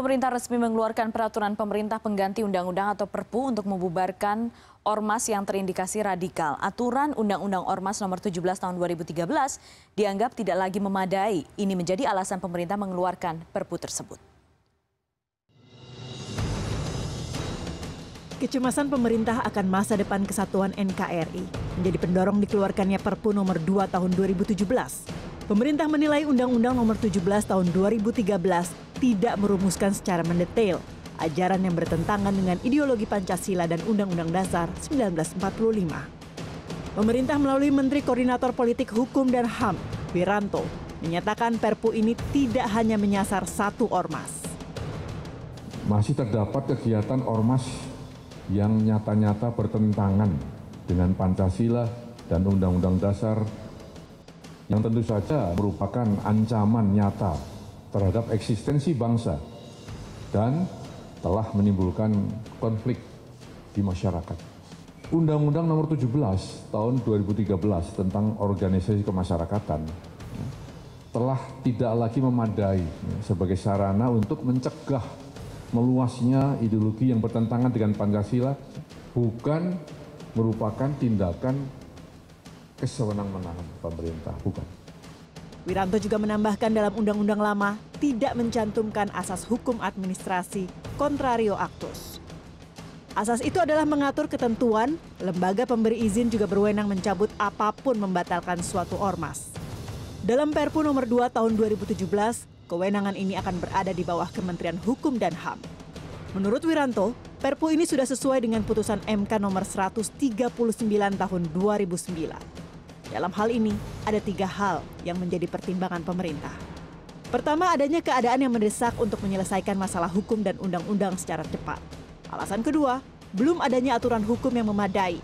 Pemerintah resmi mengeluarkan peraturan pemerintah pengganti undang-undang atau Perpu untuk membubarkan ormas yang terindikasi radikal. Aturan Undang-Undang Ormas Nomor 17 Tahun 2013 dianggap tidak lagi memadai. Ini menjadi alasan pemerintah mengeluarkan Perpu tersebut. Kecemasan pemerintah akan masa depan kesatuan NKRI menjadi pendorong dikeluarkannya Perpu Nomor 2 Tahun 2017. Pemerintah menilai Undang-Undang Nomor 17 Tahun 2013 tidak merumuskan secara mendetail ajaran yang bertentangan dengan ideologi Pancasila dan Undang-Undang Dasar 1945. Pemerintah melalui Menteri Koordinator Politik Hukum dan HAM, Wiranto, menyatakan Perpu ini tidak hanya menyasar satu ormas. Masih terdapat kegiatan ormas yang nyata-nyata bertentangan dengan Pancasila dan Undang-Undang Dasar yang tentu saja merupakan ancaman nyata terhadap eksistensi bangsa dan telah menimbulkan konflik di masyarakat. Undang-Undang Nomor 17 Tahun 2013 tentang organisasi kemasyarakatan telah tidak lagi memadai sebagai sarana untuk mencegah meluasnya ideologi yang bertentangan dengan Pancasila, bukan merupakan tindakan kesewenang-wenangan pemerintah, bukan. Wiranto juga menambahkan dalam undang-undang lama tidak mencantumkan asas hukum administrasi contrario actus. Asas itu adalah mengatur ketentuan, lembaga pemberi izin juga berwenang mencabut apapun membatalkan suatu ormas. Dalam Perpu Nomor 2 Tahun 2017, kewenangan ini akan berada di bawah Kementerian Hukum dan HAM. Menurut Wiranto, Perpu ini sudah sesuai dengan putusan MK Nomor 139 Tahun 2009. Dalam hal ini, ada 3 hal yang menjadi pertimbangan pemerintah. Pertama, adanya keadaan yang mendesak untuk menyelesaikan masalah hukum dan undang-undang secara cepat. Alasan kedua, belum adanya aturan hukum yang memadai.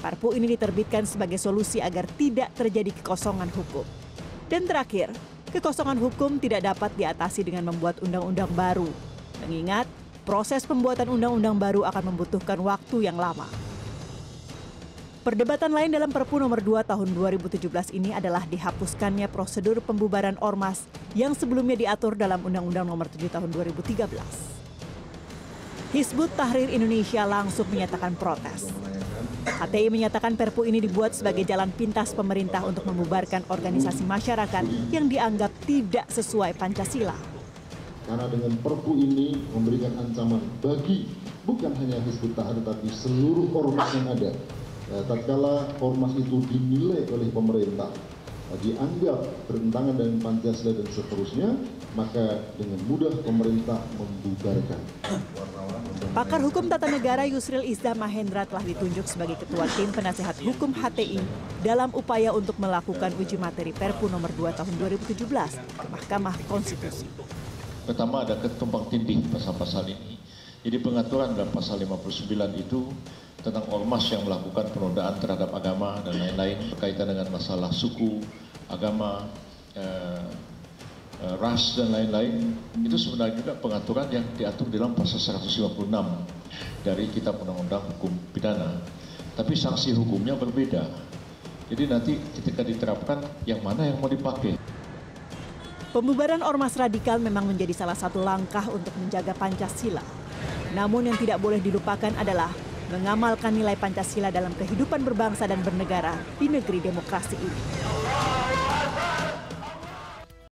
Perpu ini diterbitkan sebagai solusi agar tidak terjadi kekosongan hukum. Dan terakhir, kekosongan hukum tidak dapat diatasi dengan membuat undang-undang baru. Mengingat, proses pembuatan undang-undang baru akan membutuhkan waktu yang lama. Perdebatan lain dalam Perpu Nomor 2 Tahun 2017 ini adalah dihapuskannya prosedur pembubaran ormas yang sebelumnya diatur dalam Undang-Undang Nomor 7 Tahun 2013. Hizbut Tahrir Indonesia langsung menyatakan protes. HTI menyatakan Perpu ini dibuat sebagai jalan pintas pemerintah untuk membubarkan organisasi masyarakat yang dianggap tidak sesuai Pancasila. Karena dengan Perpu ini memberikan ancaman bagi bukan hanya Hizbut Tahrir tapi seluruh ormas yang ada. Tatkala ormas itu dinilai oleh pemerintah dianggap bertentangan dengan Pancasila dan seterusnya, maka dengan mudah pemerintah membubarkan. Pakar Hukum Tata Negara Yusril Izzah Mahendra telah ditunjuk sebagai Ketua Tim Penasehat Hukum HTI dalam upaya untuk melakukan uji materi Perpu Nomor 2 Tahun 2017 ke Mahkamah Konstitusi. Pertama, ada ketumpang tindih pasal-pasal ini. Jadi pengaturan dalam pasal 59 itu tentang ormas yang melakukan penodaan terhadap agama dan lain-lain berkaitan dengan masalah suku, agama, ras dan lain-lain, itu sebenarnya juga pengaturan yang diatur dalam pasal 156 dari Kitab Undang-Undang Hukum Pidana. Tapi sanksi hukumnya berbeda. Jadi nanti ketika diterapkan yang mana yang mau dipakai. Pembubaran ormas radikal memang menjadi salah satu langkah untuk menjaga Pancasila. Namun yang tidak boleh dilupakan adalah mengamalkan nilai Pancasila dalam kehidupan berbangsa dan bernegara di negeri demokrasi ini.